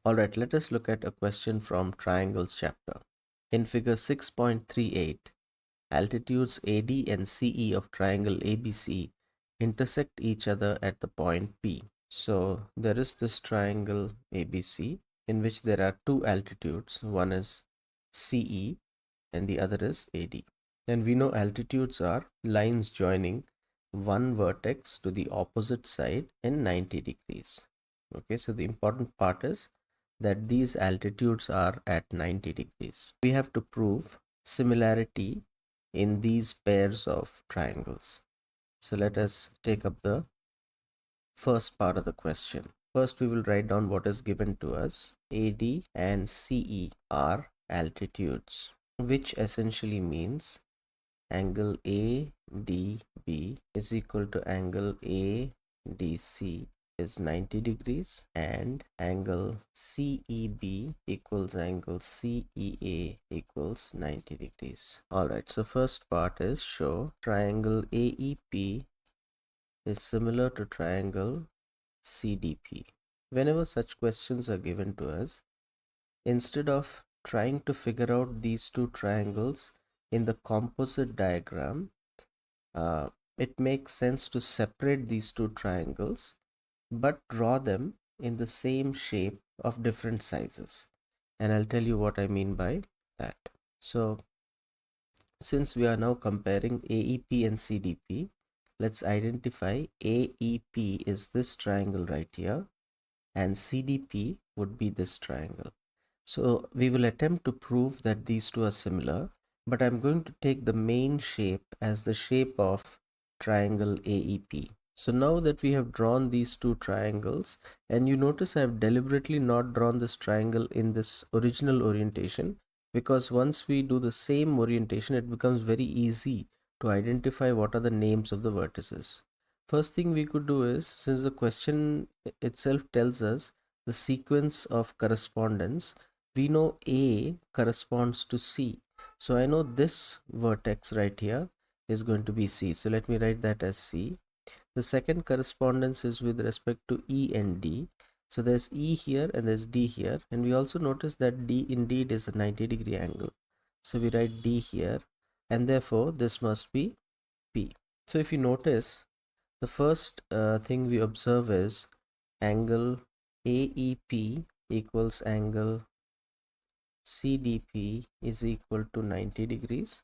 Alright, let us look at a question from Triangles chapter. In figure 6.38, altitudes AD and CE of triangle ABC intersect each other at the point P. So there is this triangle ABC in which there are two altitudes. One is CE and the other is AD. And we know altitudes are lines joining one vertex to the opposite side in 90 degrees. Okay, so the important part is that these altitudes are at 90 degrees. We have to prove similarity in these pairs of triangles. So let us take up the first part of the question. First, we will write down what is given to us. AD and CE are altitudes, which essentially means angle ADB is equal to angle ADC is 90 degrees and angle CEB equals angle CEA equals 90 degrees. Alright, so first part is show triangle AEP is similar to triangle CDP. Whenever such questions are given to us, instead of trying to figure out these two triangles in the composite diagram, it makes sense to separate these two triangles but draw them in the same shape of different sizes. And I'll tell you what I mean by that. So since we are now comparing AEP and CDP, let's identify AEP is this triangle right here and CDP would be this triangle. So we will attempt to prove that these two are similar, but I'm going to take the main shape as the shape of triangle AEP. So now that we have drawn these two triangles, and you notice I have deliberately not drawn this triangle in this original orientation, because once we do the same orientation, it becomes very easy to identify what are the names of the vertices. First thing we could do is, since the question itself tells us the sequence of correspondence, we know A corresponds to C. So I know this vertex right here is going to be C. So let me write that as C. The second correspondence is with respect to E and D. So there's E here and there's D here. And we also notice that D indeed is a 90-degree angle. So we write D here and therefore this must be P. So if you notice, the first thing we observe is angle AEP equals angle CDP is equal to 90 degrees,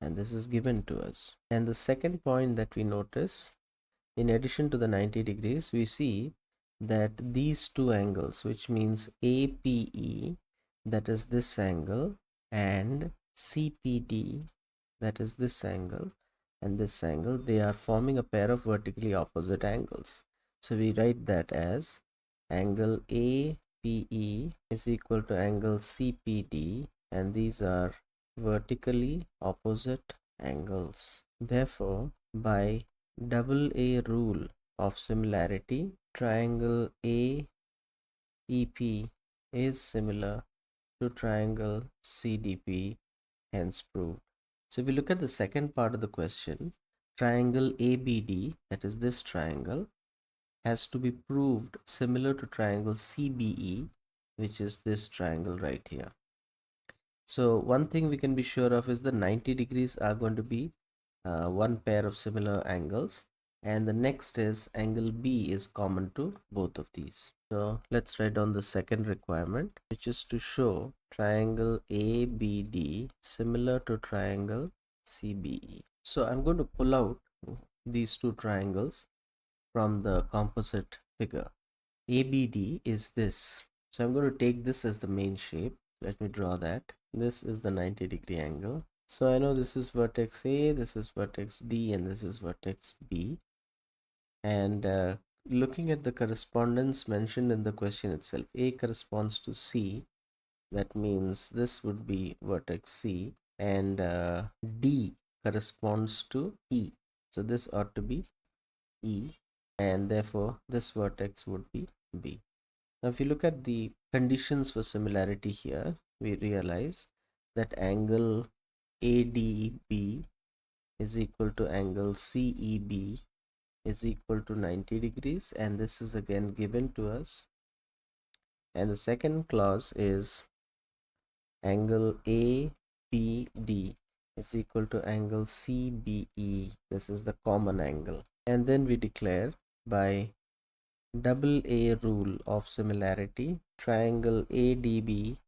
and this is given to us. And the second point that we notice, in addition to the 90 degrees, we see that these two angles, which means APE, that is this angle, and CPD, that is this angle, and this angle, they are forming a pair of vertically opposite angles. So we write that as angle APE is equal to angle CPD, and these are vertically opposite angles. Therefore, by double A rule of similarity, triangle AEP is similar to triangle CDP, hence proved. So if we look at the second part of the question, triangle ABD, that is this triangle, has to be proved similar to triangle CBE, which is this triangle right here. So one thing we can be sure of is the 90 degrees are going to be one pair of similar angles, and the next is angle B is common to both of these. So let's write down the second requirement, which is to show triangle ABD similar to triangle CBE. So I'm going to pull out these two triangles from the composite figure. ABD is this. So I'm going to take this as the main shape. Let me draw that. This is the 90-degree angle. So I know this is vertex A, this is vertex D, and this is vertex B. And looking at the correspondence mentioned in the question itself, A corresponds to C. That means this would be vertex C, and D corresponds to E. So this ought to be E, and therefore this vertex would be B. Now if you look at the conditions for similarity here, we realize that angle ADB is equal to angle CEB is equal to 90 degrees, and this is again given to us And the second clause is angle ABD is equal to angle CBE. This is the common angle. And then we declare by double A rule of similarity, triangle ADB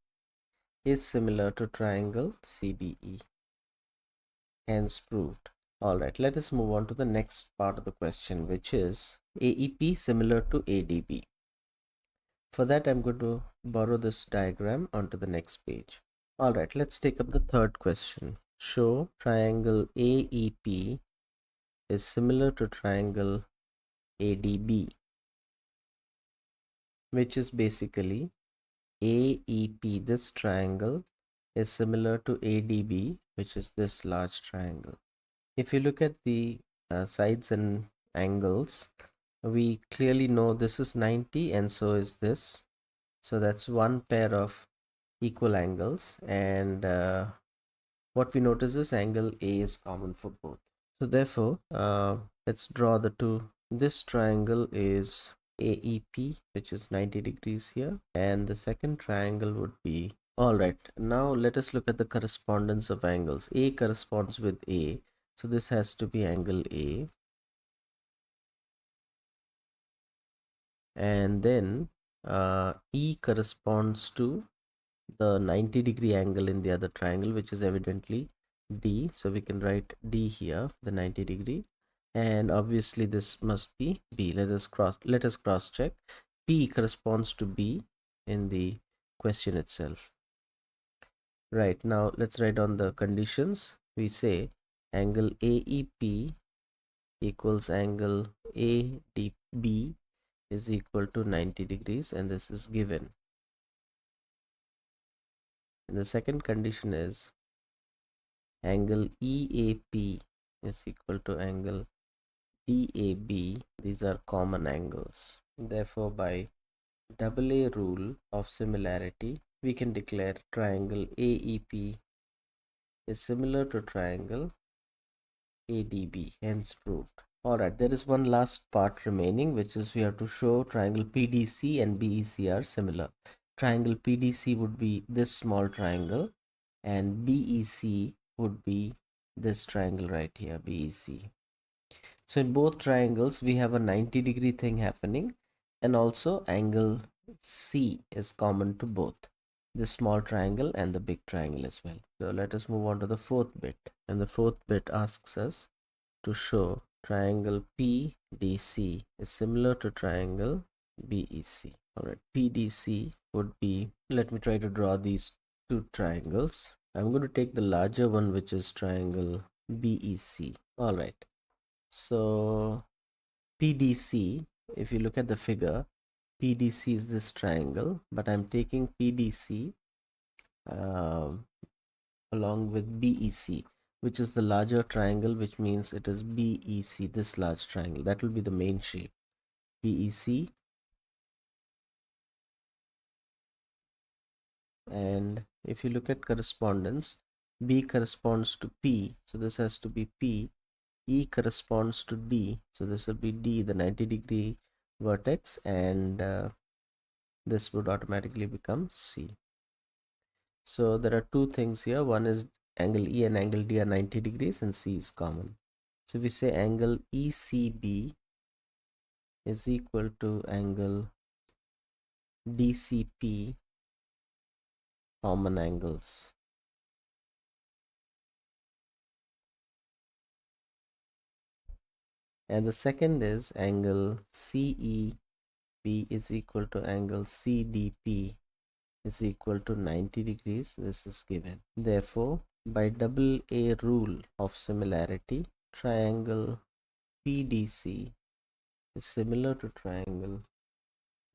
is similar to triangle CBE. Hence proved. Alright, let us move on to the next part of the question, which is AEP similar to ADB. For that, I'm going to borrow this diagram onto the next page. Alright, let's take up the third question. Show triangle AEP is similar to triangle ADB, which is basically AEP, this triangle, is similar to ADB, which is this large triangle. If you look at the sides and angles, we clearly know this is 90 and so is this. So that's one pair of equal angles, and what we notice is angle A is common for both. So therefore, let's draw the two. This triangle is AEP, which is 90 degrees here, and the second triangle would be, alright, now let us look at the correspondence of angles. A corresponds with A, so this has to be angle A, and then E corresponds to the 90-degree angle in the other triangle, which is evidently D. So we can write D here, the 90-degree, and obviously this must be B. Let us cross check. P corresponds to B in the question itself. Right, now let's write on the conditions. We say angle AEP equals angle ADB is equal to 90 degrees, and this is given. And the second condition is angle EAP is equal to angle DAB. These are common angles. Therefore, by double A rule of similarity, we can declare triangle AEP is similar to triangle ADB, hence proved. Alright, there is one last part remaining, which is we have to show triangle PDC and BEC are similar. Triangle PDC would be this small triangle, and BEC would be this triangle right here, BEC. So in both triangles, we have a 90-degree thing happening, and also angle C is common to both the small triangle and the big triangle as well. So let us move on to the fourth bit, and the fourth bit asks us to show triangle PDC is similar to triangle BEC. Alright, PDC would be, let me try to draw these two triangles. I'm going to take the larger one, which is triangle BEC. Alright, so PDC, if you look at the figure, PDC is this triangle, but I'm taking PDC along with BEC, which is the larger triangle, which means it is BEC, this large triangle. That will be the main shape, BEC. And if you look at correspondence, B corresponds to P, so this has to be P. E corresponds to D, so this will be D, the 90-degree vertex, and this would automatically become C. So there are two things here. One is angle E and angle D are 90 degrees, and C is common. So we say angle ECB is equal to angle DCP, common angles. And the second is angle CEB is equal to angle CDP is equal to 90 degrees. This is given. Therefore, by double A rule of similarity, triangle PDC is similar to triangle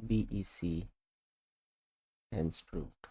BEC, hence proved.